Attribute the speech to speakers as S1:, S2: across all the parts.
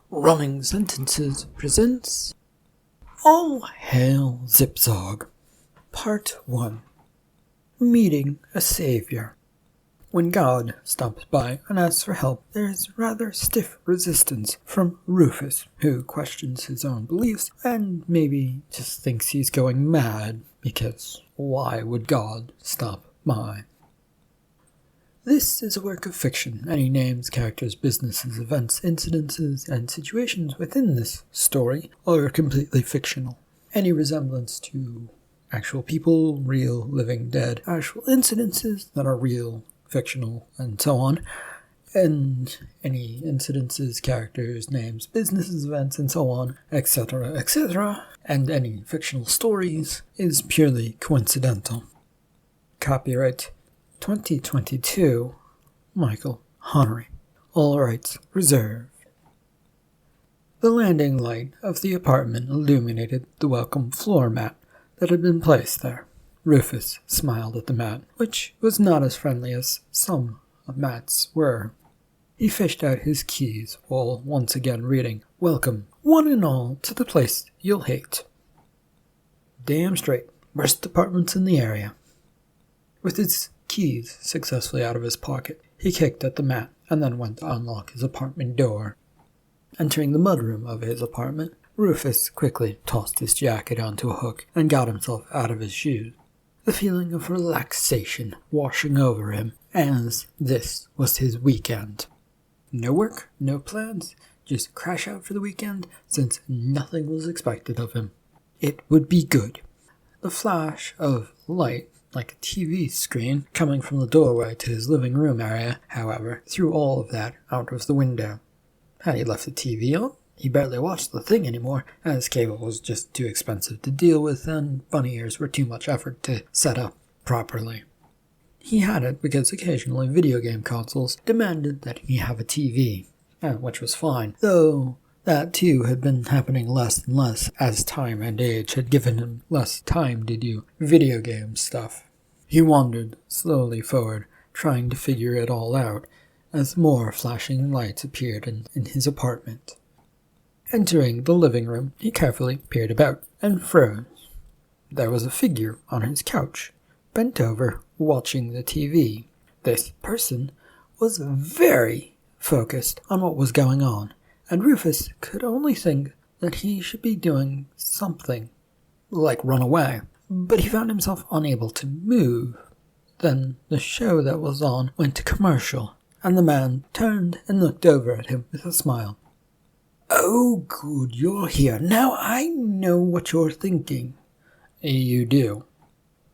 S1: Running Sentences presents All Hail Zipzog, Part 1. Meeting a Savior. When God stops by and asks for help, there is rather stiff resistance from Rufus, who questions his own beliefs and maybe just thinks he's going mad, because why would God stop by? This is a work of fiction, and he names characters, businesses, events, incidences, and situations within this story are completely fictional. Any resemblance to actual people, real, living, dead, actual incidences that are real, fictional, and so on, and any incidences, characters, names, businesses, events, and so on, etc., and any fictional stories is purely coincidental. Copyright 2022, Michael Honnery. All rights reserved. The landing light of the apartment illuminated the welcome floor mat that had been placed there. Rufus smiled at the mat, which was not as friendly as some mats were. He fished out his keys while once again reading, "Welcome, one and all, to the place you'll hate. Damn straight, worst apartments in the area." With his keys successfully out of his pocket, he kicked at the mat and then went to unlock his apartment door. Entering the mudroom of his apartment, Rufus quickly tossed his jacket onto a hook and got himself out of his shoes. The feeling of relaxation washing over him, as this was his weekend. No work, no plans, just crash out for the weekend, since nothing was expected of him. It would be good. The flash of light, like a TV screen, coming from the doorway to his living room area, however, threw all of that out of the window. Had he left the TV on? He barely watched the thing anymore, as cable was just too expensive to deal with and bunny ears were too much effort to set up properly. He had it because occasionally video game consoles demanded that he have a TV, which was fine, though that too had been happening less and less as time and age had given him less time to do video game stuff. He wandered slowly forward, trying to figure it all out, as more flashing lights appeared in his apartment. Entering the living room, he carefully peered about and froze. There was a figure on his couch, bent over, watching the TV. This person was very focused on what was going on, and Rufus could only think that he should be doing something, like run away, but he found himself unable to move. Then the show that was on went to commercial, and the man turned and looked over at him with a smile. "Oh, good, you're here. Now I know what you're thinking." "You do?"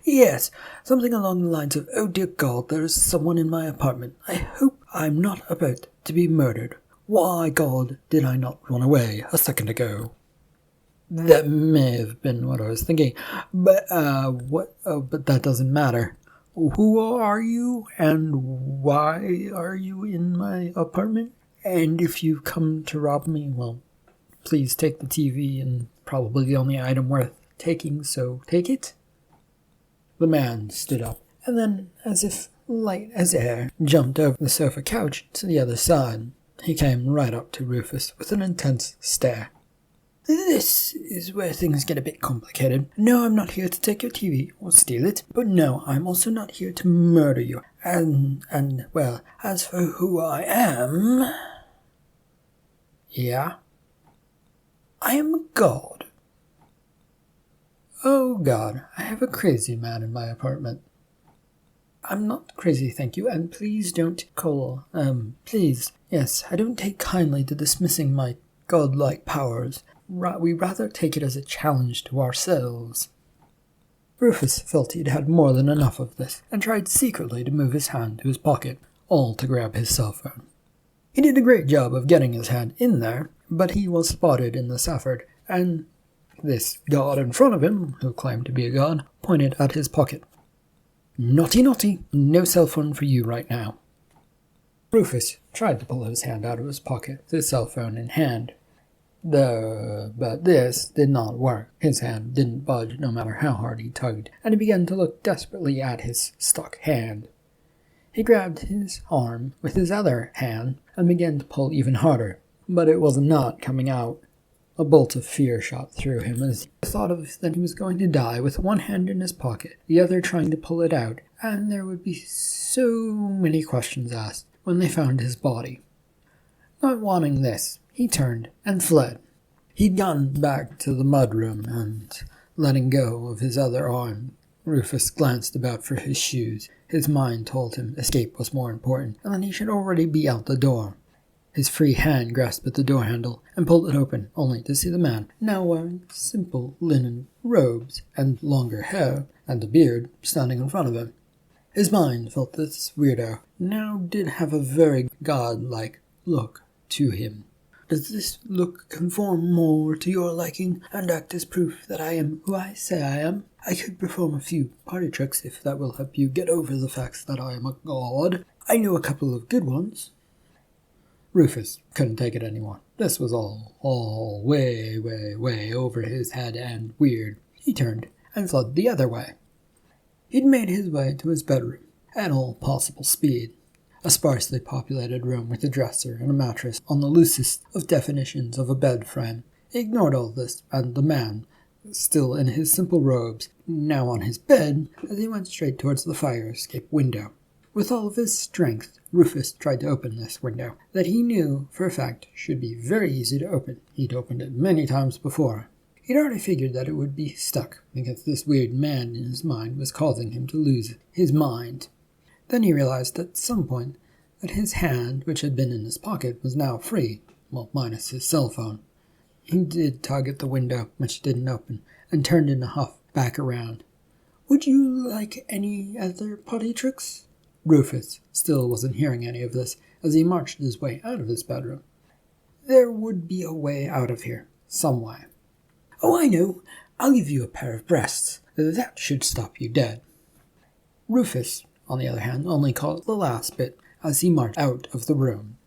S1: "Yes, something along the lines of, 'Oh dear God, there is someone in my apartment. I hope I'm not about to be murdered. Why, God, did I not run away a second ago?'" "That may have been what I was thinking, but, but that doesn't matter. Who are you, and why are you in my apartment? And if you've come to rob me, well, please take the TV, and probably the only item worth taking, so take it." The man stood up, and then, as if light as air, jumped over the sofa couch to the other side. He came right up to Rufus with an intense stare. "This is where things get a bit complicated. No, I'm not here to take your TV or steal it, but no, I'm also not here to murder you. And well, as for who I am..." "Yeah?" "I am a god." "Oh God, I have a crazy man in my apartment." "I'm not crazy, thank you, and please don't call, please. Yes, I don't take kindly to dismissing my godlike powers. We rather take it as a challenge to ourselves." Rufus felt he'd had more than enough of this, and tried secretly to move his hand to his pocket, all to grab his cell phone. He did a great job of getting his hand in there, but he was spotted in this effort, and this god in front of him, who claimed to be a god, pointed at his pocket. "Naughty, naughty, no cell phone for you right now." Rufus tried to pull his hand out of his pocket, with his cell phone in hand. But this did not work. His hand didn't budge no matter how hard he tugged, and he began to look desperately at his stuck hand. He grabbed his arm with his other hand and began to pull even harder, but it was not coming out. A bolt of fear shot through him as he thought of that he was going to die with one hand in his pocket, the other trying to pull it out, and there would be so many questions asked when they found his body. Not wanting this, he turned and fled. He'd gone back to the mudroom, and, letting go of his other arm, Rufus glanced about for his shoes. His mind told him escape was more important, and that he should already be out the door. His free hand grasped at the door handle and pulled it open, only to see the man, now wearing simple linen robes and longer hair and a beard, standing in front of him. His mind felt this weirdo now did have a very godlike look to him. Does this look conform more to your liking and act as proof that I am who I say I am? I could perform a few party tricks if that will help you get over the facts that I am a god. I know a couple of good ones. Rufus couldn't take it anymore. This was all way over his head and weird. He turned and fled the other way. He'd made his way to his bedroom at all possible speed. A sparsely populated room with a dresser and a mattress on the loosest of definitions of a bed frame. He ignored all this, and the man, still in his simple robes, now on his bed, as he went straight towards the fire escape window. With all of his strength, Rufus tried to open this window, that he knew for a fact should be very easy to open. He'd opened it many times before. He'd already figured that it would be stuck, because this weird man in his mind was causing him to lose his mind. Then he realized at some point that his hand, which had been in his pocket, was now free, well, minus his cell phone. He did tug at the window, which didn't open, and turned in a huff back around. Would you like any other party tricks? Rufus still wasn't hearing any of this as he marched his way out of his bedroom. There would be a way out of here, some way. Oh, I know. I'll give you a pair of breasts. That should stop you dead. Rufus, on the other hand, only caught the last bit as he marched out of the room.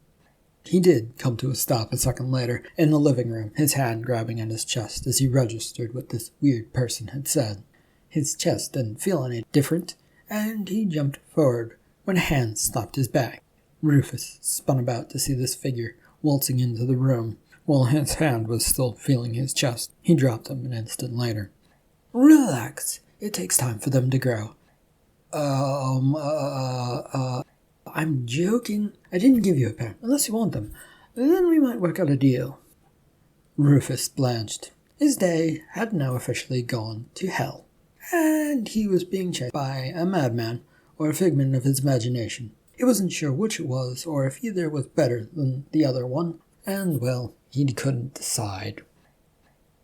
S1: He did come to a stop a second later in the living room, his hand grabbing at his chest as he registered what this weird person had said. His chest didn't feel any different, and he jumped forward when a hand stopped his back. Rufus spun about to see this figure waltzing into the room, while his hand was still feeling his chest. He dropped him an instant later. Relax. It takes time for them to grow. I'm joking. I didn't give you a pair, unless you want them. Then we might work out a deal. Rufus blanched. His day had now officially gone to hell, and he was being chased by a madman, or a figment of his imagination. He wasn't sure which it was, or if either was better than the other one, and, well, he couldn't decide.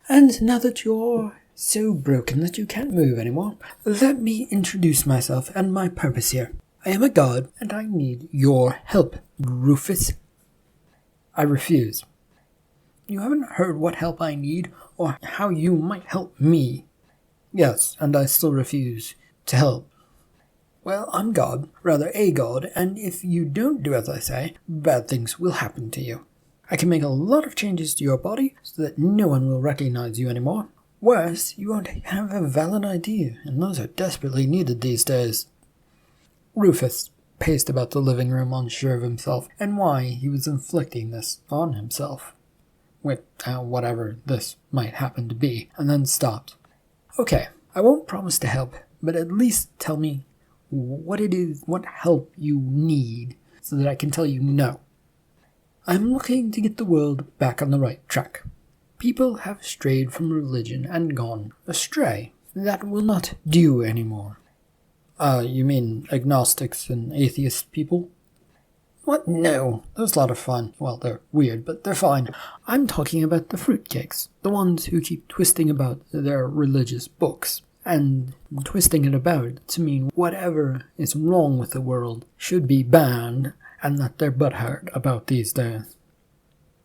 S1: And now that you're so broken that you can't move anymore, let me introduce myself and my purpose here. I am a god, and I need your help, Rufus. I refuse. You haven't heard what help I need, or how you might help me. Yes, and I still refuse to help. Well, I'm God, rather a god, and if you don't do as I say, bad things will happen to you. I can make a lot of changes to your body so that no one will recognize you anymore. Worse, you won't have a valid ID, and those are desperately needed these days. Rufus paced about the living room unsure of himself and why he was inflicting this on himself, with whatever this might happen to be, and then stopped. Okay, I won't promise to help, but at least tell me what it is, what help you need, so that I can tell you no. I'm looking to get the world back on the right track. People have strayed from religion and gone astray. That will not do anymore. You mean agnostics and atheist people? What? No, those lot are fun. Well, they're weird, but they're fine. I'm talking about the fruitcakes, the ones who keep twisting about their religious books, and twisting it about to mean whatever is wrong with the world should be banned, and that they're butthurt about these days.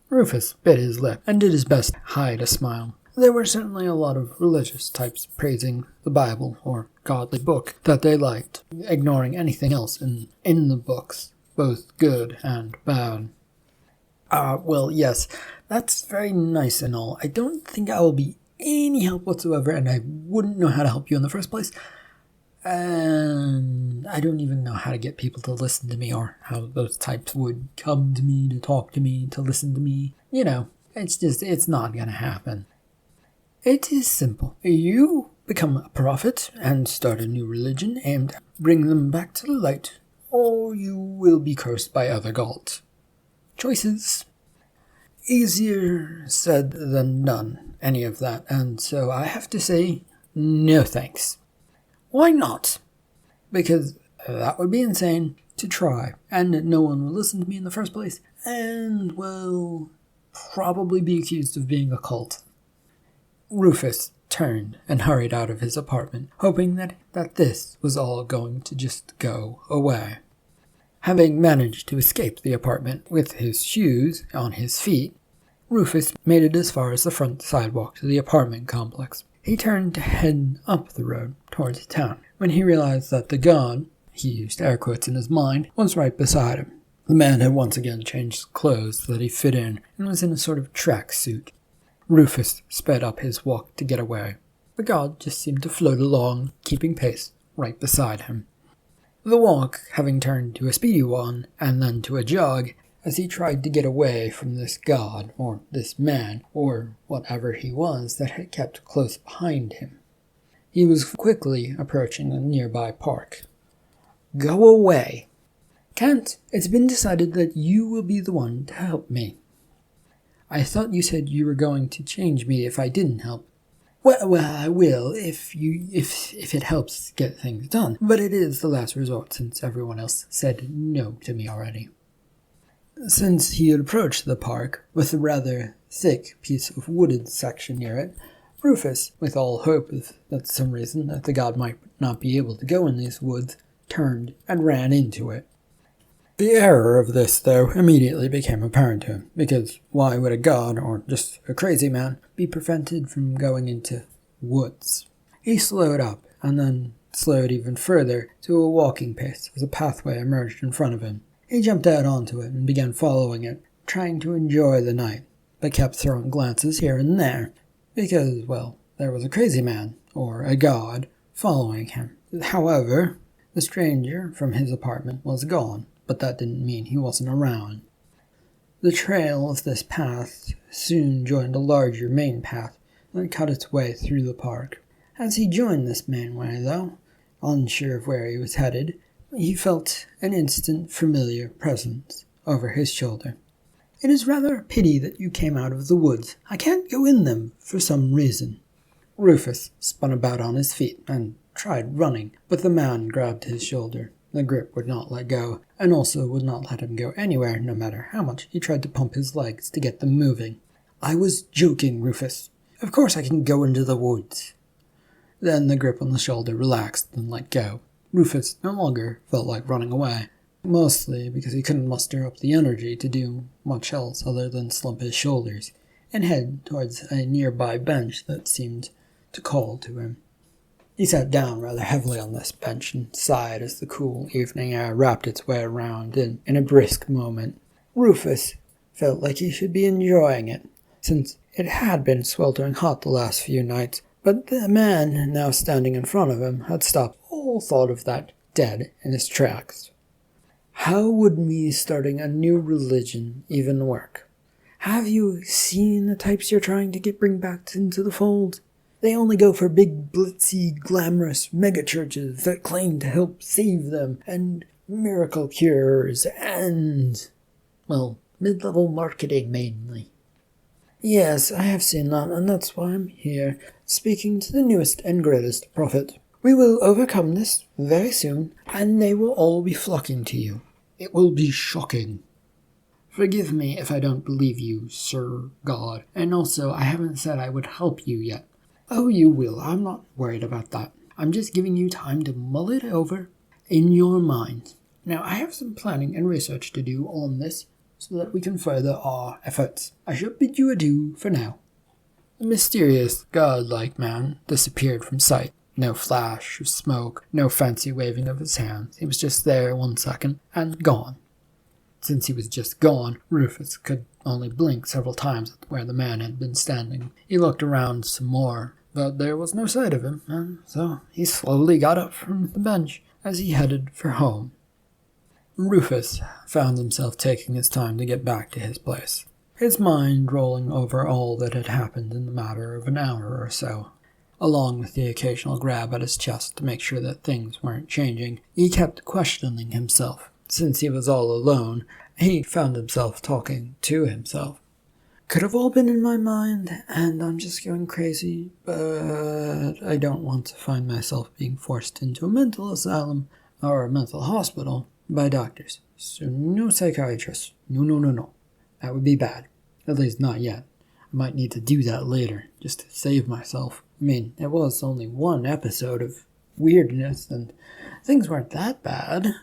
S1: Rufus bit his lip and did his best to hide a smile. There were certainly a lot of religious types praising the Bible or godly book that they liked, ignoring anything else in the books, both good and bad. Well, yes, that's very nice and all. I don't think I will be any help whatsoever, and I wouldn't know how to help you in the first place. And I don't even know how to get people to listen to me, or how those types would come to me to talk to me, to listen to me. You know, it's not gonna happen. It is simple. You become a prophet and start a new religion aimed at bringing them back to the light, or you will be cursed by other gods. Choices. Easier said than done, any of that, and so I have to say, no thanks. Why not? Because that would be insane to try, and no one will listen to me in the first place, and will probably be accused of being a cult. Rufus turned and hurried out of his apartment, hoping that this was all going to just go away. Having managed to escape the apartment with his shoes on his feet, Rufus made it as far as the front sidewalk to the apartment complex. He turned to head up the road towards town when he realized that the god, he used air quotes in his mind, was right beside him. The man had once again changed clothes so that he fit in and was in a sort of track suit. Rufus sped up his walk to get away. The god just seemed to float along, keeping pace right beside him. The walk having turned to a speedy one and then to a jog as he tried to get away from this god, or this man, or whatever he was that had kept close behind him. He was quickly approaching a nearby park. Go away. Can't, it's been decided that you will be the one to help me. I thought you said you were going to change me if I didn't help. Well, I will if it helps get things done, but it is the last resort since everyone else said no to me already. Since he had approached the park, with a rather thick piece of wooded section near it, Rufus, with all hope that some reason that the god might not be able to go in these woods, turned and ran into it. The error of this, though, immediately became apparent to him, because why would a god, or just a crazy man, be prevented from going into woods? He slowed up, and then slowed even further to a walking pace as a pathway emerged in front of him. He jumped out onto it and began following it, trying to enjoy the night, but kept throwing glances here and there, because, well, there was a crazy man, or a god, following him. However, the stranger from his apartment was gone, but that didn't mean he wasn't around. The trail of this path soon joined a larger main path that cut its way through the park. As he joined this main way, though, unsure of where he was headed, he felt an instant familiar presence over his shoulder. It is rather a pity that you came out of the woods. I can't go in them for some reason. Rufus spun about on his feet and tried running, but the man grabbed his shoulder. The grip would not let go, and also would not let him go anywhere, no matter how much he tried to pump his legs to get them moving. I was joking, Rufus. Of course I can go into the woods. Then the grip on the shoulder relaxed and let go. Rufus no longer felt like running away, mostly because he couldn't muster up the energy to do much else other than slump his shoulders and head towards a nearby bench that seemed to call to him. He sat down rather heavily on this bench and sighed as the cool evening air wrapped its way around in a brisk moment. Rufus felt like he should be enjoying it, since it had been sweltering hot the last few nights, but the man now standing in front of him had stopped all thought of that dead in his tracks. How would me starting a new religion even work? Have you seen the types you're trying to bring back into the fold? They only go for big, blitzy, glamorous megachurches that claim to help save them, and miracle cures, and, well, mid-level marketing mainly. Yes, I have seen that, and that's why I'm here, speaking to the newest and greatest prophet. We will overcome this very soon, and they will all be flocking to you. It will be shocking. Forgive me if I don't believe you, Sir God, and also I haven't said I would help you yet. Oh, you will. I'm not worried about that. I'm just giving you time to mull it over in your mind. Now, I have some planning and research to do on this so that we can further our efforts. I shall bid you adieu for now. The mysterious, godlike man disappeared from sight. No flash of smoke, no fancy waving of his hands. He was just there 1 second and gone. Since he was just gone, Rufus could only blink several times at where the man had been standing. He looked around some more, but there was no sight of him, and so he slowly got up from the bench as he headed for home. Rufus found himself taking his time to get back to his place, his mind rolling over all that had happened in the matter of an hour or so. Along with the occasional grab at his chest to make sure that things weren't changing, he kept questioning himself. Since he was all alone, he found himself talking to himself. Could have all been in my mind, and I'm just going crazy, but I don't want to find myself being forced into a mental asylum or a mental hospital by doctors. So no psychiatrist. No. That would be bad. At least not yet. I might need to do that later, just to save myself. I mean, it was only one episode of weirdness, and things weren't that bad.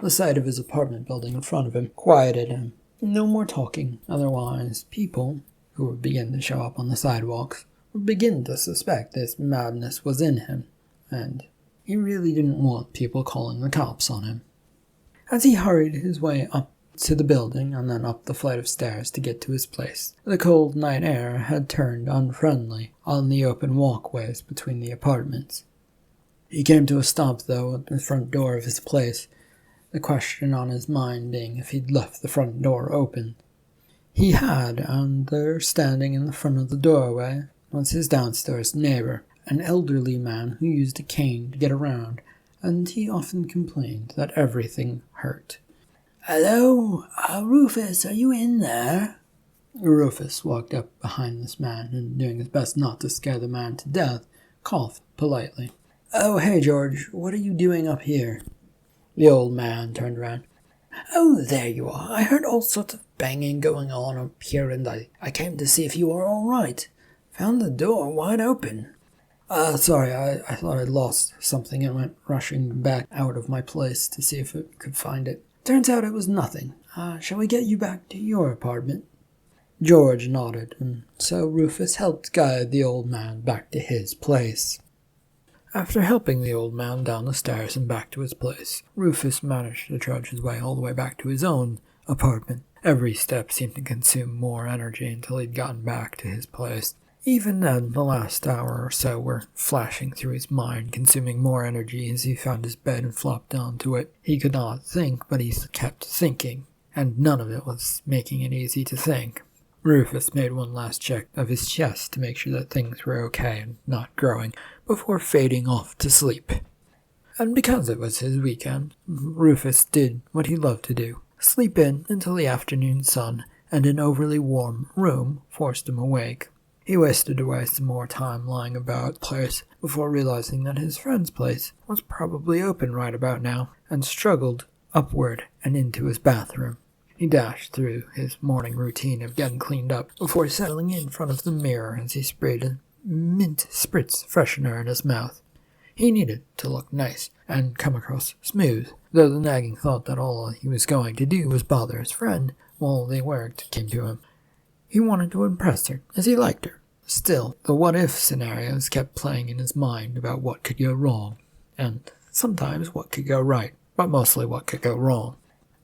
S1: The sight of his apartment building in front of him quieted him. No more talking, otherwise people, who would begin to show up on the sidewalks, would begin to suspect this madness was in him, and he really didn't want people calling the cops on him. As he hurried his way up to the building and then up the flight of stairs to get to his place, the cold night air had turned unfriendly on the open walkways between the apartments. He came to a stop, though, at the front door of his place, the question on his mind being if he'd left the front door open. He had, and there, standing in the front of the doorway, was his downstairs neighbor, an elderly man who used a cane to get around, and he often complained that everything hurt. "Hello? Rufus, are you in there?" Rufus walked up behind this man, and doing his best not to scare the man to death, coughed politely. "Oh, hey, George, what are you doing up here?" The old man turned around. "Oh, there you are. I heard all sorts of banging going on up here, and I came to see if you were all right. Found the door wide open." Sorry, I thought I'd lost something and went rushing back out of my place to see if I could find it. Turns out it was nothing. Shall we get you back to your apartment?" George nodded, and so Rufus helped guide the old man back to his place. After helping the old man down the stairs and back to his place, Rufus managed to trudge his way all the way back to his own apartment. Every step seemed to consume more energy until he'd gotten back to his place. Even then, the last hour or so were flashing through his mind, consuming more energy as he found his bed and flopped onto it. He could not think, but he kept thinking, and none of it was making it easy to think. Rufus made one last check of his chest to make sure that things were okay and not growing, before fading off to sleep. And because it was his weekend, Rufus did what he loved to do, sleep in until the afternoon sun, and an overly warm room forced him awake. He wasted away some more time lying about the place before realizing that his friend's place was probably open right about now, and struggled upward and into his bathroom. He dashed through his morning routine of getting cleaned up before settling in front of the mirror as he sprayed a mint spritz freshener in his mouth. He needed to look nice and come across smooth, though the nagging thought that all he was going to do was bother his friend while they worked came to him. He wanted to impress her, as he liked her. Still, the what-if scenarios kept playing in his mind about what could go wrong, and sometimes what could go right, but mostly what could go wrong.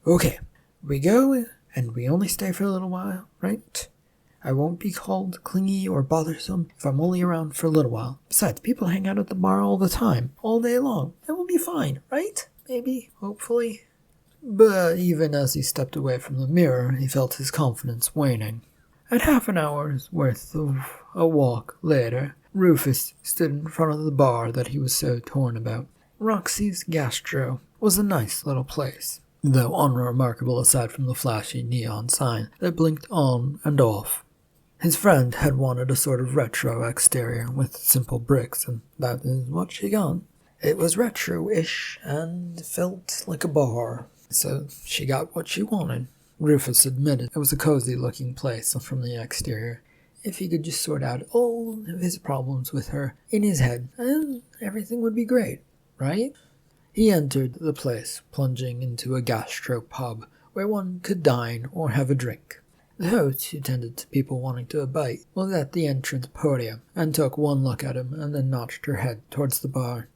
S1: Okay, we go, and we only stay for a little while, right? I won't be called clingy or bothersome if I'm only around for a little while. Besides, people hang out at the bar all the time, all day long. It will be fine, right? Maybe, hopefully. But even as he stepped away from the mirror, he felt his confidence waning. At half an hour's worth of a walk later, Rufus stood in front of the bar that he was so torn about. Roxy's Gastro was a nice little place, though unremarkable aside from the flashy neon sign that blinked on and off. His friend had wanted a sort of retro exterior with simple bricks, and that is what she got. It was retro-ish and felt like a bar, so she got what she wanted. Rufus admitted it was a cozy-looking place from the exterior. If he could just sort out all of his problems with her in his head, and everything would be great, right? He entered the place, plunging into a gastropub where one could dine or have a drink. The host, who tended to people wanting to bite, was at the entrance podium and took one look at him and then notched her head towards the bar.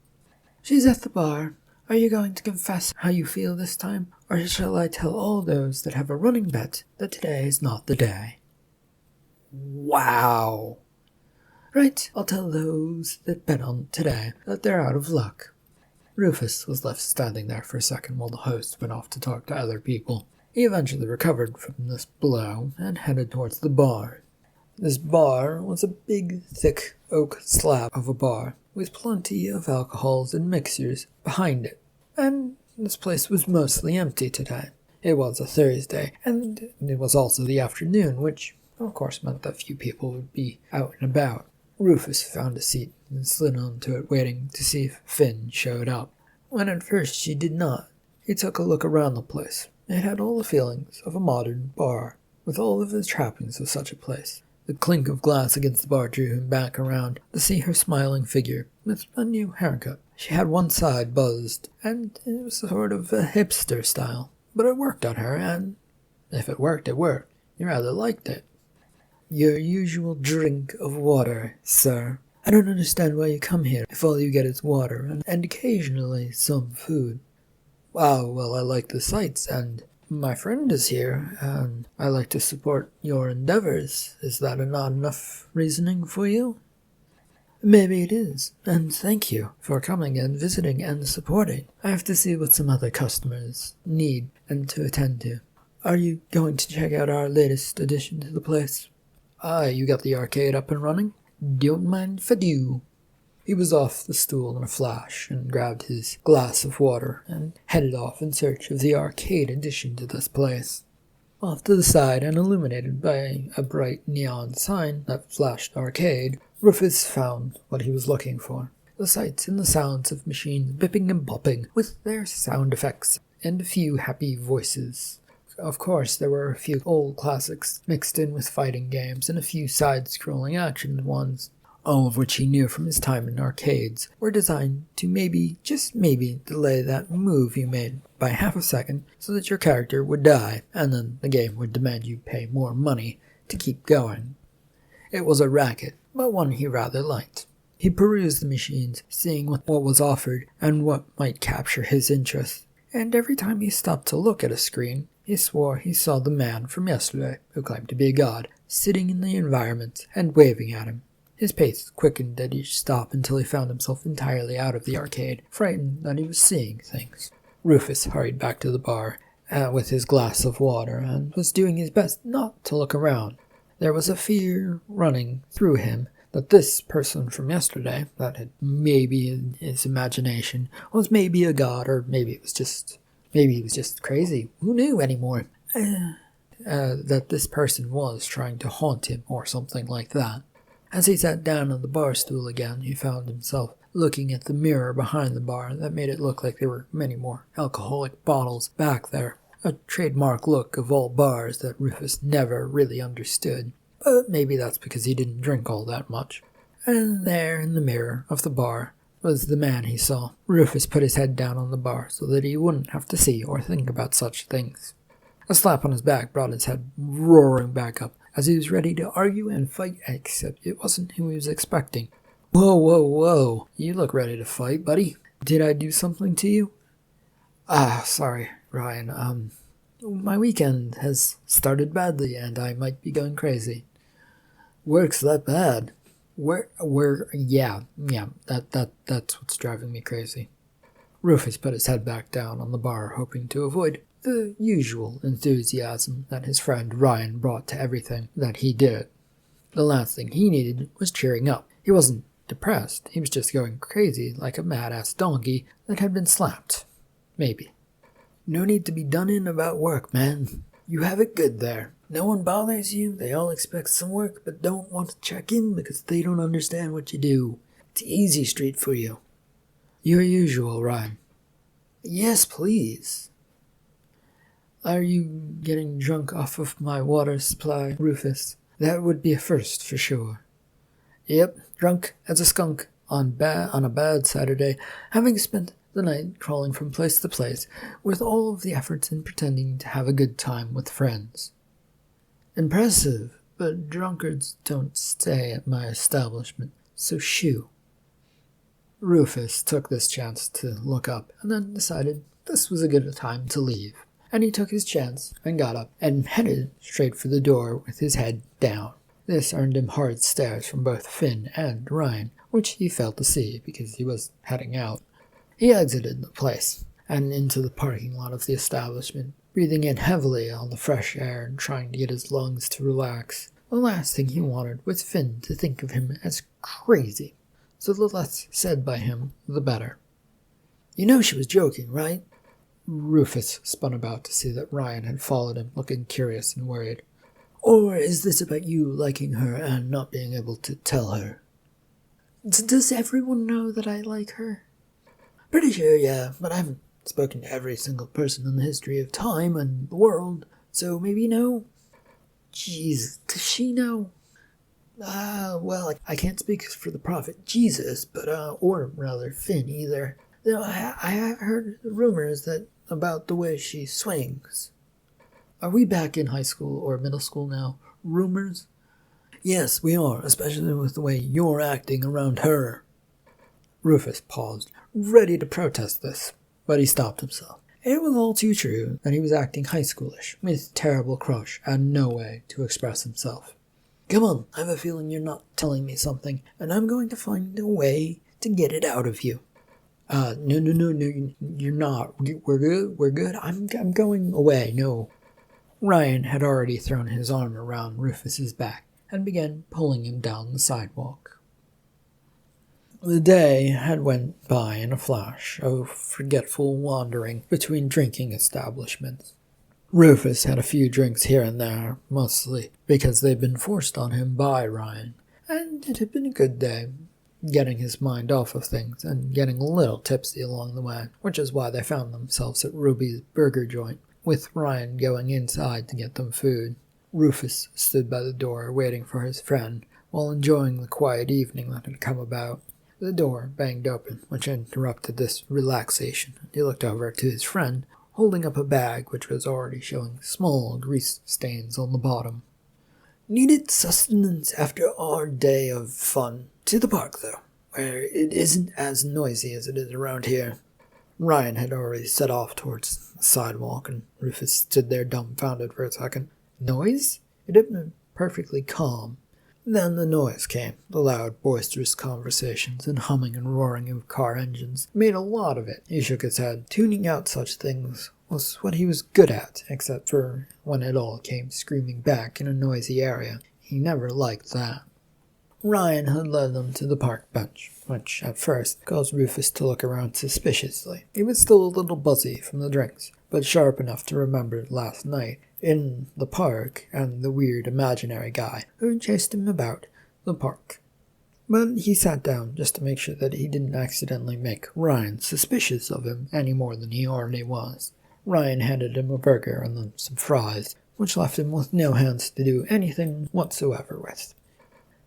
S1: "She's at the bar. Are you going to confess how you feel this time, or shall I tell all those that have a running bet that today is not the day?" Wow. Right, I'll tell those that bet on today that they're out of luck. Rufus was left standing there for a second while the host went off to talk to other people. He eventually recovered from this blow and headed towards the bar. This bar was a big, thick oak slab of a bar with plenty of alcohols and mixers behind it, and this place was mostly empty today. It was a Thursday, and it was also the afternoon, which of course meant that few people would be out and about. Rufus found a seat and slid onto it, waiting to see if Finn showed up. When at first she did not, he took a look around the place. It had all the feelings of a modern bar, with all of the trappings of such a place. The clink of glass against the bar drew him back around to see her smiling figure with a new haircut. She had one side buzzed, and it was sort of a hipster style, but it worked on her, and if it worked, it worked. He rather liked it. Your usual drink of water, sir. I don't understand why you come here if all you get is water and occasionally some food. Well, I like the sights, and my friend is here, and I like to support your endeavors. Is that not enough reasoning for you? Maybe it is, and thank you for coming and visiting and supporting. I have to see what some other customers need and to attend to. Are you going to check out our latest addition to the place? You got the arcade up and running? Don't mind if I do. He was off the stool in a flash and grabbed his glass of water and headed off in search of the arcade addition to this place. Off to the side and illuminated by a bright neon sign that flashed arcade, Rufus found what he was looking for. The sights and the sounds of machines bipping and bopping with their sound effects and a few happy voices. Of course, there were a few old classics mixed in with fighting games and a few side-scrolling action ones, all of which he knew from his time in arcades were designed to maybe, just maybe, delay that move you made by half a second so that your character would die, and then the game would demand you pay more money to keep going. It was a racket, but one he rather liked. He perused the machines, seeing what was offered and what might capture his interest, and every time he stopped to look at a screen, he swore he saw the man from yesterday, who claimed to be a god, sitting in the environment and waving at him. His pace quickened at each stop until he found himself entirely out of the arcade, frightened that he was seeing things. Rufus hurried back to the bar with his glass of water and was doing his best not to look around. There was a fear running through him that this person from yesterday, that had maybe in his imagination, was maybe a god, or maybe he was just crazy. Who knew anymore? That this person was trying to haunt him or something like that. As he sat down on the bar stool again, he found himself looking at the mirror behind the bar that made it look like there were many more alcoholic bottles back there. A trademark look of all bars that Rufus never really understood, but maybe that's because he didn't drink all that much. And there in the mirror of the bar was the man he saw. Rufus put his head down on the bar so that he wouldn't have to see or think about such things. A slap on his back brought his head roaring back up as he was ready to argue and fight, except it wasn't who he was expecting. Whoa, you look ready to fight, buddy. Did I do something to you? Sorry, Ryan. My weekend has started badly and I might be going crazy. Work's that bad? Yeah, that's what's driving me crazy. Rufus put his head back down on the bar, hoping to avoid the usual enthusiasm that his friend Ryan brought to everything that he did. The last thing he needed was cheering up. He wasn't depressed, he was just going crazy like a mad-ass donkey that had been slapped. Maybe. No need to be done in about work, man. You have it good there. No one bothers you, they all expect some work but don't want to check in because they don't understand what you do. It's easy street for you. Your usual, Ryan. Yes, please. Are you getting drunk off of my water supply, Rufus? That would be a first for sure. Yep, drunk as a skunk on a bad Saturday, having spent the night crawling from place to place with all of the efforts in pretending to have a good time with friends. Impressive, but drunkards don't stay at my establishment, so shoo. Rufus took this chance to look up and then decided this was a good time to leave. And he took his chance and got up and headed straight for the door with his head down. This earned him hard stares from both Finn and Ryan, which he failed to see because he was heading out. He exited the place and into the parking lot of the establishment, breathing in heavily on the fresh air and trying to get his lungs to relax. The last thing he wanted was Finn to think of him as crazy, so the less said by him, the better. "You know she was joking, right?" Rufus spun about to see that Ryan had followed him, looking curious and worried. "Or is this about you liking her and not being able to tell her?" "Does everyone know that I like her?" "Pretty sure, yeah, but I haven't spoken to every single person in the history of time and the world, so maybe you know." "Jeez, does she know?" Well, I can't speak for the prophet Jesus, but, or rather Finn either. Though I have heard rumors that about the way she swings." "Are we back in high school or middle school now? Rumors?" "Yes, we are, especially with the way you're acting around her." Rufus paused, ready to protest this, but he stopped himself. It was all too true that he was acting high schoolish, with terrible crush and no way to express himself. "Come on, I have a feeling you're not telling me something, and I'm going to find a way to get it out of you." No, you're not. We're good. I'm going away, no." Ryan had already thrown his arm around Rufus's back and began pulling him down the sidewalk. The day had went by in a flash of forgetful wandering between drinking establishments. Rufus had a few drinks here and there, mostly because they'd been forced on him by Ryan, and it had been a good day, getting his mind off of things and getting a little tipsy along the way, which is why they found themselves at Ruby's burger joint, with Ryan going inside to get them food. Rufus stood by the door waiting for his friend, while enjoying the quiet evening that had come about. The door banged open, which interrupted this relaxation. He looked over to his friend, holding up a bag which was already showing small grease stains on the bottom. "Needed sustenance after our day of fun. To the park, though, where it isn't as noisy as it is around here." Ryan had already set off towards the sidewalk, and Rufus stood there dumbfounded for a second. Noise? It had been perfectly calm. Then the noise came. The loud, boisterous conversations and humming and roaring of car engines made a lot of it. He shook his head. Tuning out such things was what he was good at, except for when it all came screaming back in a noisy area. He never liked that. Ryan had led them to the park bench, which at first caused Rufus to look around suspiciously. He was still a little buzzy from the drinks, but sharp enough to remember last night in the park and the weird imaginary guy who chased him about the park. But he sat down just to make sure that he didn't accidentally make Ryan suspicious of him any more than he already was. Ryan handed him a burger and then some fries, which left him with no hands to do anything whatsoever with.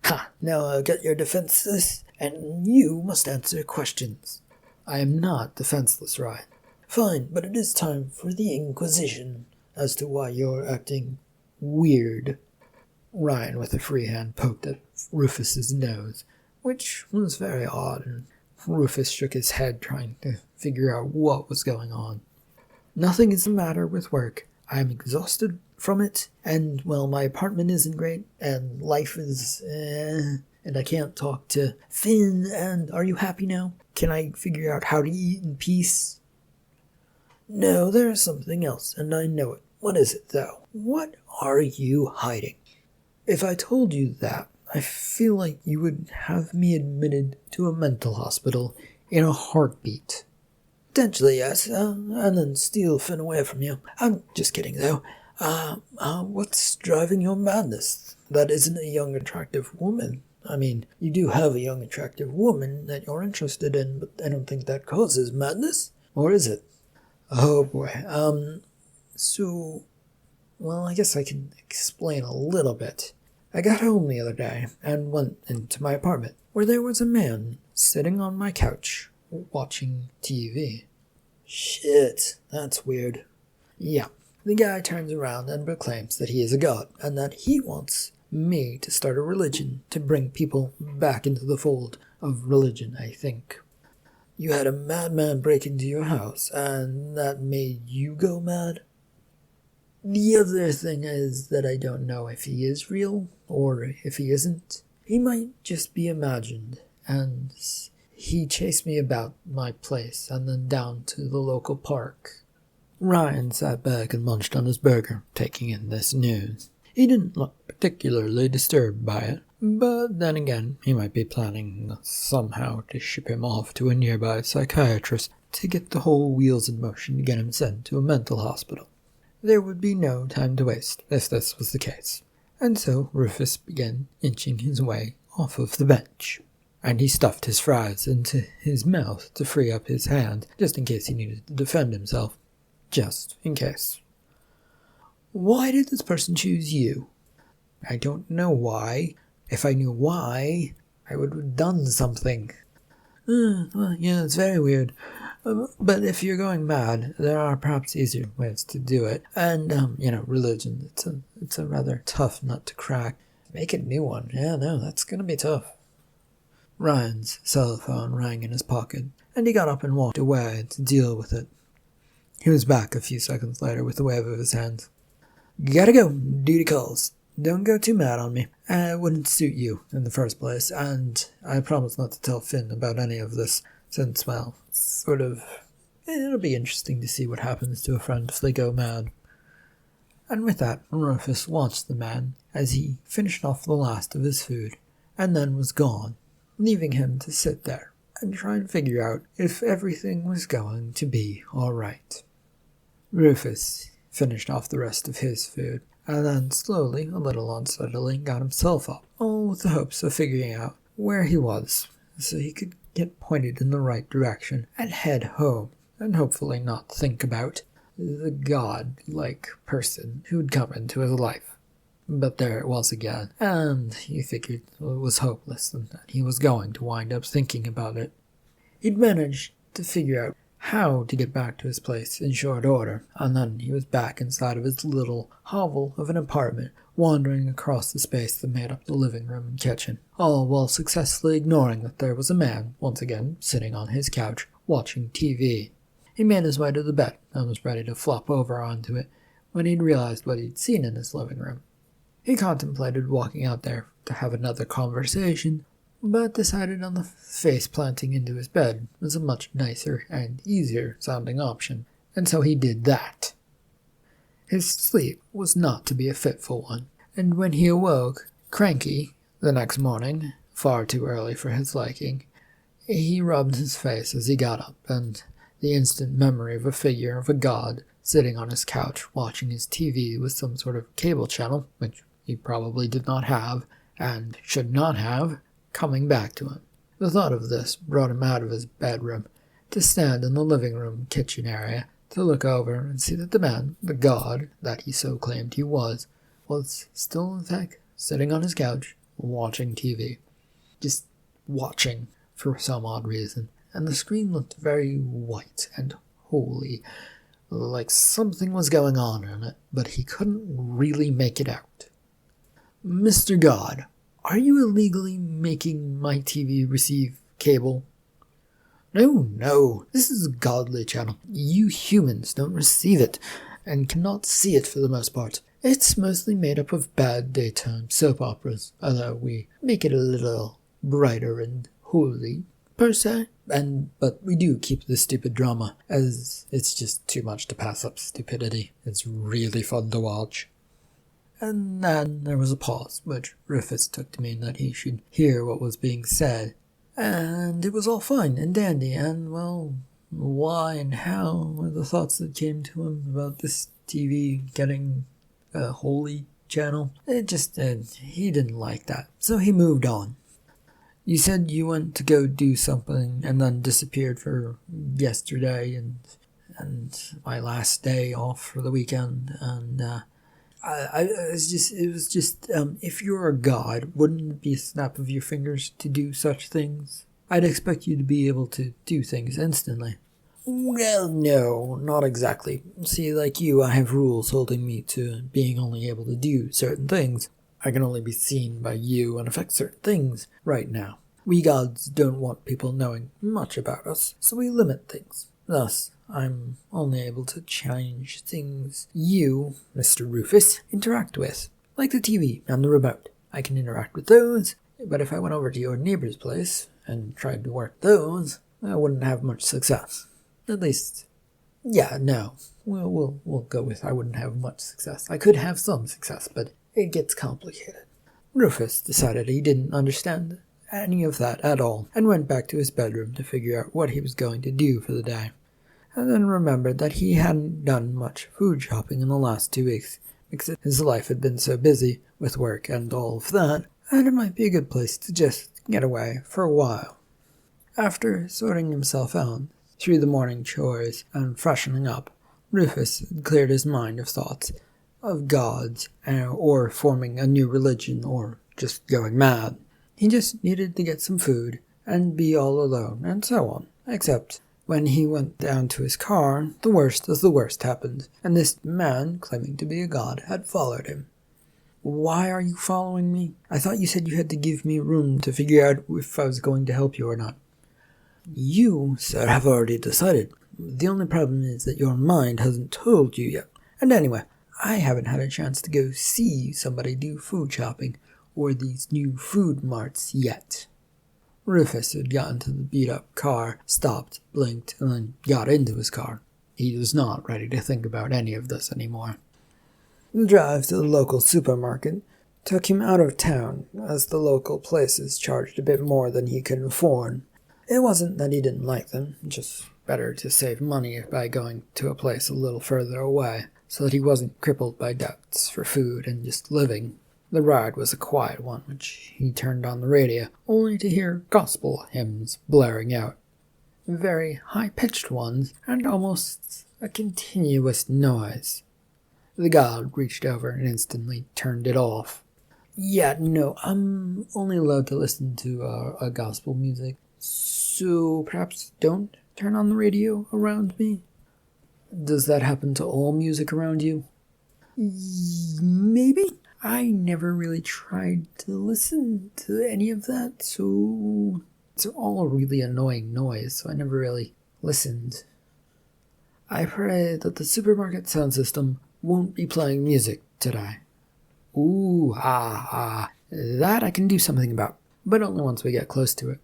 S1: "Ha! Now I'll get your defenses, and you must answer questions." "I am not defenseless, Ryan." "Fine, but it is time for the Inquisition as to why you're acting weird." Ryan, with a free hand, poked at Rufus's nose, which was very odd, and Rufus shook his head trying to figure out what was going on. "Nothing is the matter with work. I am exhausted from it, and, well, my apartment isn't great, and life is, and I can't talk to Finn, and are you happy now? Can I figure out how to eat in peace?" "No, there's something else, and I know it. What is it, though? What are you hiding?" "If I told you that, I feel like you would have me admitted to a mental hospital in a heartbeat." "Potentially, yes, and then steal Finn away from you. I'm just kidding, though. What's driving your madness? That isn't a young, attractive woman. I mean, you do have a young, attractive woman that you're interested in, but I don't think that causes madness. Or is it?" "Oh, boy. Well, I guess I can explain a little bit. I got home the other day and went into my apartment, where there was a man sitting on my couch watching TV." "Shit, that's weird." "Yeah. The guy turns around and proclaims that he is a god, and that he wants me to start a religion to bring people back into the fold of religion, I think." "You had a madman break into your house, and that made you go mad?" The other thing is that I don't know if he is real or if he isn't. He might just be imagined, and he chased me about my place and then down to the local park. Ryan sat back and munched on his burger, taking in this news. He didn't look particularly disturbed by it, but then again, he might be planning somehow to ship him off to a nearby psychiatrist to get the whole wheels in motion to get him sent to a mental hospital. There would be no time to waste if this was the case, and so Rufus began inching his way off of the bench, and he stuffed his fries into his mouth to free up his hand, just in case he needed to defend himself. Just in case. Why did this person choose you? I don't know why. If I knew why, I would have done something. Well, yeah, it's very weird. But if you're going mad, there are perhaps easier ways to do it. And, religion, it's a rather tough nut to crack. Make a new one. Yeah, no, that's gonna be tough. Ryan's cell phone rang in his pocket, and he got up and walked away to deal with it. He was back a few seconds later with a wave of his hand. Gotta go. Duty calls. Don't go too mad on me. It wouldn't suit you in the first place, and I promise not to tell Finn about any of this, since, well, it'll be interesting to see what happens to a friend if they go mad. And with that, Rufus watched the man as he finished off the last of his food, and then was gone, leaving him to sit there and try and figure out if everything was going to be alright. Rufus finished off the rest of his food, and then slowly, a little unsteadily, got himself up, all with the hopes of figuring out where he was, so he could get pointed in the right direction and head home, and hopefully not think about the god-like person who'd come into his life. But there it was again, and he figured it was hopeless and that he was going to wind up thinking about it. He'd managed to figure out how to get back to his place in short order, and then he was back inside of his little hovel of an apartment, wandering across the space that made up the living room and kitchen, all while successfully ignoring that there was a man, once again, sitting on his couch, watching TV. He made his way to the bed and was ready to flop over onto it when he'd realized what he'd seen in his living room. He contemplated walking out there to have another conversation, but decided on the face planting into his bed was a much nicer and easier sounding option, and so he did that. His sleep was not to be a fitful one, and when he awoke, cranky, the next morning, far too early for his liking, he rubbed his face as he got up, and the instant memory of a figure of a god sitting on his couch watching his TV with some sort of cable channel, which he probably did not have, and should not have, coming back to him. The thought of this brought him out of his bedroom to stand in the living room kitchen area to look over and see that the man, the god that he so claimed he was still in fact sitting on his couch watching TV. Just watching for some odd reason, and the screen looked very white and holy, like something was going on in it, but he couldn't really make it out. Mr. God, are you illegally making my TV receive cable? No, this is a godly channel. You humans don't receive it, and cannot see it for the most part. It's mostly made up of bad daytime soap operas, although we make it a little brighter and holy, per se. But we do keep the stupid drama, as it's just too much to pass up stupidity. It's really fun to watch. And then there was a pause, which Rufus took to mean that he should hear what was being said. And it was all fine and dandy, and, well, why and how were the thoughts that came to him about this TV getting a holy channel. He didn't like that, so he moved on. You said you went to go do something and then disappeared for yesterday and my last day off for the weekend, and it was just if you're a god, wouldn't it be a snap of your fingers to do such things? I'd expect you to be able to do things instantly. Well, no, not exactly. See, like you, I have rules holding me to being only able to do certain things. I can only be seen by you and affect certain things right now. We gods don't want people knowing much about us, so we limit things. Thus, I'm only able to change things you, Mr. Rufus, interact with, like the TV and the remote. I can interact with those, but if I went over to your neighbor's place and tried to work those, I wouldn't have much success. At least, yeah, no. We'll go with I wouldn't have much success. I could have some success, but it gets complicated. Rufus decided he didn't understand any of that at all, and went back to his bedroom to figure out what he was going to do for the day. And then remembered that he hadn't done much food shopping in the last 2 weeks, because his life had been so busy with work and all of that, and it might be a good place to just get away for a while. After sorting himself out through the morning chores and freshening up, Rufus had cleared his mind of thoughts of gods, or forming a new religion, or just going mad. He just needed to get some food and be all alone, and so on. Except when he went down to his car, the worst of the worst happened, and this man, claiming to be a god, had followed him. Why are you following me? I thought you said you had to give me room to figure out if I was going to help you or not. You, sir, have already decided. The only problem is that your mind hasn't told you yet. And anyway, I haven't had a chance to go see somebody do food shopping or these new food marts yet. Rufus had gotten to the beat-up car, stopped, blinked, and then got into his car. He was not ready to think about any of this anymore. The drive to the local supermarket took him out of town, as the local places charged a bit more than he could afford. It wasn't that he didn't like them, just better to save money by going to a place a little further away, so that he wasn't crippled by debts for food and just living. The ride was a quiet one, which he turned on the radio, only to hear gospel hymns blaring out. Very high-pitched ones, and almost a continuous noise. The god reached over and instantly turned it off. Yeah, no, I'm only allowed to listen to gospel music, so perhaps don't turn on the radio around me? Does that happen to all music around you? Maybe. I never really tried to listen to any of that, so it's all a really annoying noise, so I never really listened. I pray that the supermarket sound system won't be playing music today. Ooh, that I can do something about, but only once we get close to it.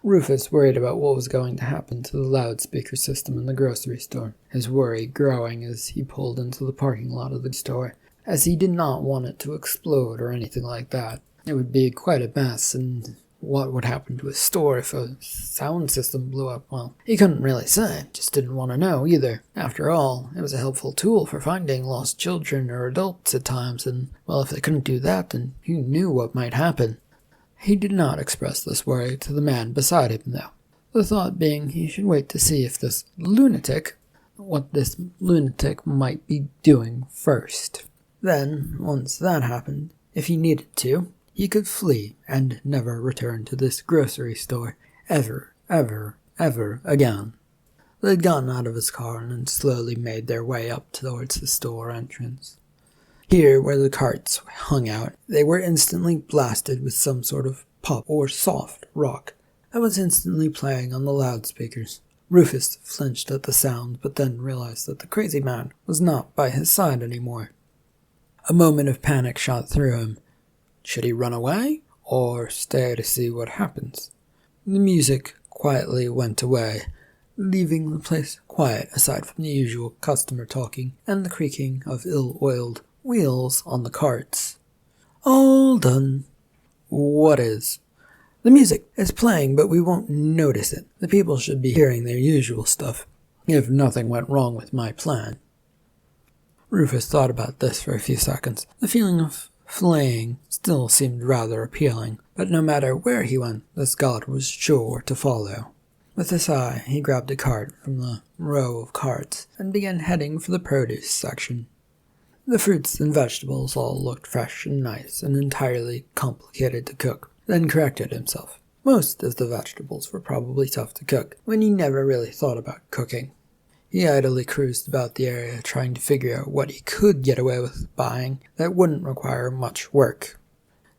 S1: Rufus worried about what was going to happen to the loudspeaker system in the grocery store, his worry growing as he pulled into the parking lot of the store, as he did not want it to explode or anything like that. It would be quite a mess, and what would happen to his store if a sound system blew up? Well, he couldn't really say, just didn't want to know either. After all, it was a helpful tool for finding lost children or adults at times, and, well, if they couldn't do that, then who knew what might happen? He did not express this worry to the man beside him, though. The thought being he should wait to see if what this lunatic might be doing first. Then, once that happened, if he needed to, he could flee and never return to this grocery store ever again. They had gotten out of his car and slowly made their way up towards the store entrance. Here, where the carts hung out, they were instantly blasted with some sort of pop or soft rock that was instantly playing on the loudspeakers. Rufus flinched at the sound, but then realized that the crazy man was not by his side anymore. A moment of panic shot through him. Should he run away, or stay to see what happens? The music quietly went away, leaving the place quiet aside from the usual customer talking and the creaking of ill-oiled wheels on the carts. All done. What is? The music is playing, but we won't notice it. The people should be hearing their usual stuff, if nothing went wrong with my plan. Rufus thought about this for a few seconds. The feeling of fleeing still seemed rather appealing, but no matter where he went, this god was sure to follow. With a sigh, he grabbed a cart from the row of carts and began heading for the produce section. The fruits and vegetables all looked fresh and nice and entirely complicated to cook, then corrected himself. Most of the vegetables were probably tough to cook, when he never really thought about cooking. He idly cruised about the area, trying to figure out what he could get away with buying that wouldn't require much work.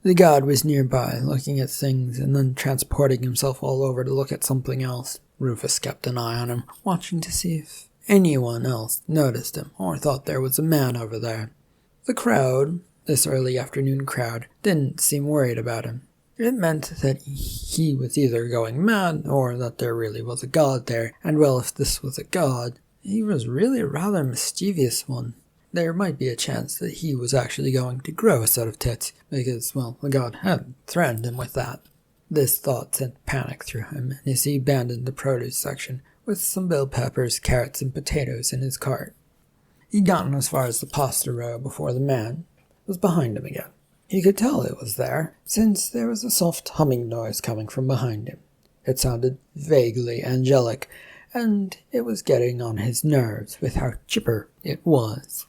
S1: The god was nearby, looking at things and then transporting himself all over to look at something else. Rufus kept an eye on him, watching to see if anyone else noticed him or thought there was a man over there. The crowd, this early afternoon crowd, didn't seem worried about him. It meant that he was either going mad or that there really was a god there, and well, if this was a god, he was really a rather mischievous one. There might be a chance that he was actually going to grow a set of tits, because, well, the god had threatened him with that. This thought sent panic through him as he abandoned the produce section with some bell peppers, carrots, and potatoes in his cart. He'd gotten as far as the pasta row before the man was behind him again. He could tell it was there, since there was a soft humming noise coming from behind him. It sounded vaguely angelic, and it was getting on his nerves with how chipper it was.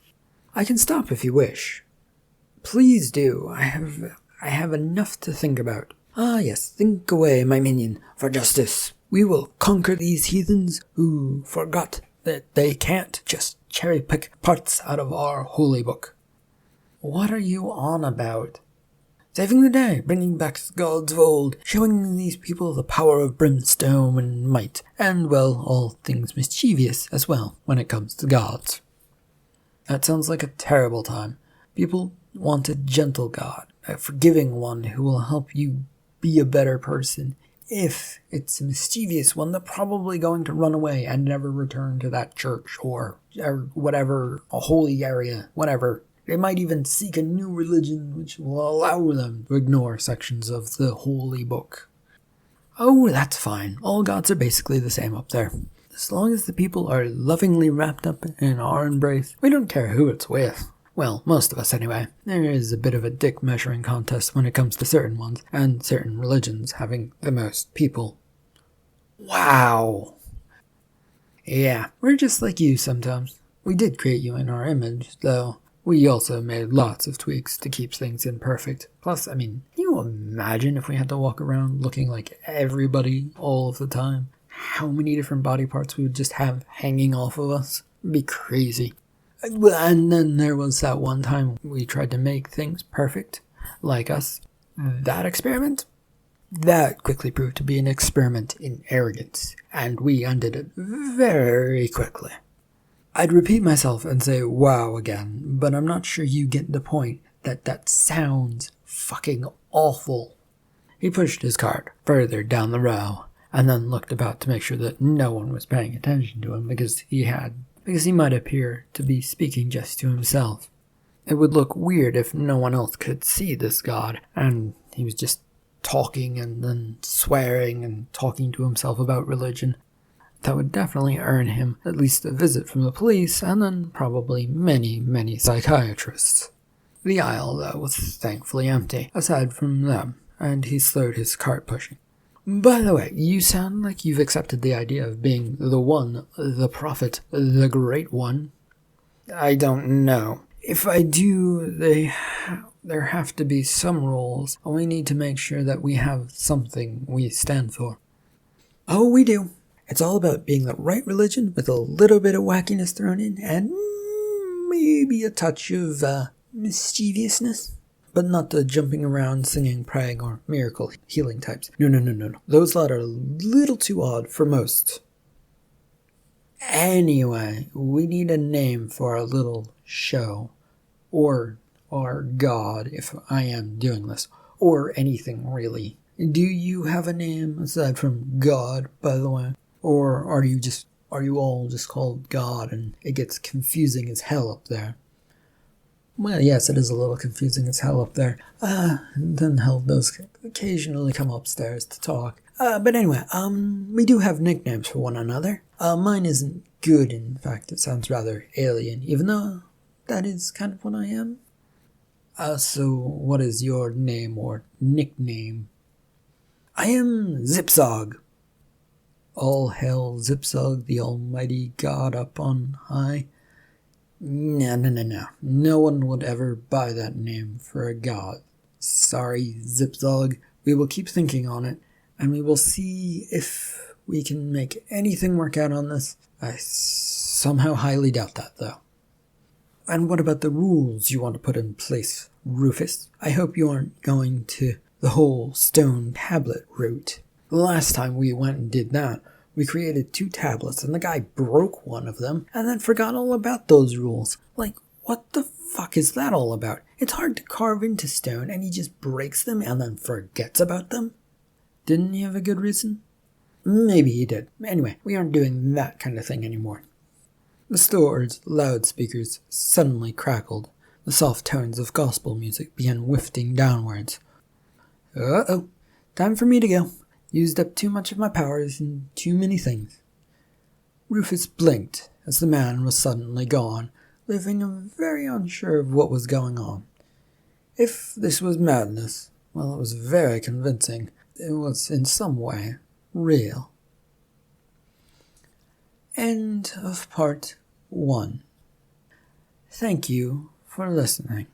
S1: "I can stop if you wish." "Please do. I have enough to think about." "Ah, yes, think away, my minion, for justice. We will conquer these heathens who forgot that they can't just cherry-pick parts out of our holy book." "What are you on about?" "Saving the day, bringing back the gods of old, showing these people the power of brimstone and might, and, well, all things mischievous as well when it comes to gods." "That sounds like a terrible time. People want a gentle god, a forgiving one who will help you be a better person. If it's a mischievous one, they're probably going to run away and never return to that church or whatever, a holy area, whatever. They might even seek a new religion which will allow them to ignore sections of the holy book." "Oh, that's fine. All gods are basically the same up there. As long as the people are lovingly wrapped up in our embrace, we don't care who it's with. Well, most of us anyway. There is a bit of a dick measuring contest when it comes to certain ones, and certain religions having the most people." "Wow." "Yeah, we're just like you sometimes. We did create you in our image, though we also made lots of tweaks to keep things imperfect. Plus, I mean, can you imagine if we had to walk around looking like everybody all of the time? How many different body parts we would just have hanging off of us? It'd be crazy. And then there was that one time we tried to make things perfect, like us. That experiment? That quickly proved to be an experiment in arrogance, and we undid it very quickly. I'd repeat myself and say wow again, but I'm not sure you get the point that sounds fucking awful." He pushed his cart further down the row, and then looked about to make sure that no one was paying attention to him because he might appear to be speaking just to himself. It would look weird if no one else could see this god, and he was just talking and then swearing and talking to himself about religion. That would definitely earn him at least a visit from the police, and then probably many, many psychiatrists. The aisle, though, was thankfully empty, aside from them, and he slowed his cart pushing. "By the way, you sound like you've accepted the idea of being the one, the prophet, the great one." "I don't know. If I do, there have to be some rules, and we need to make sure that we have something we stand for." "Oh, we do. It's all about being the right religion with a little bit of wackiness thrown in, and maybe a touch of mischievousness. But not the jumping around, singing, praying, or miracle healing types. No. Those lot are a little too odd for most. Anyway, we need a name for our little show. Or our god, if I am doing this. Or anything, really. Do you have a name aside from God, by the way? Or are you all just called God and it gets confusing as hell up there? Well, yes, it is a little confusing as hell up there. Then hell does occasionally come upstairs to talk. But anyway, we do have nicknames for one another. Mine isn't good, in fact, it sounds rather alien, even though that is kind of what I am. So what is your name or nickname? I am Zipzog. All hail Zipzog, the almighty god up on high. No. No one would ever buy that name for a god. Sorry, Zipzog. We will keep thinking on it, and we will see if we can make anything work out on this. I somehow highly doubt that, though. And what about the rules you want to put in place, Rufus? I hope you aren't going to the whole stone tablet route. The last time we went and did that, We created 2 tablets and the guy broke one of them and then forgot all about those rules. Like, what the fuck is that all about? It's hard to carve into stone and he just breaks them and then forgets about them? Didn't he have a good reason? Maybe he did. Anyway, we aren't doing that kind of thing anymore. The store's loudspeakers suddenly crackled. The soft tones of gospel music began wafting downwards. Uh-oh. Time for me to go. Used up too much of my powers and too many things. Rufus blinked as the man was suddenly gone, leaving very unsure of what was going on. If this was madness, well, it was very convincing. It was in some way real. End of part 1. Thank you for listening.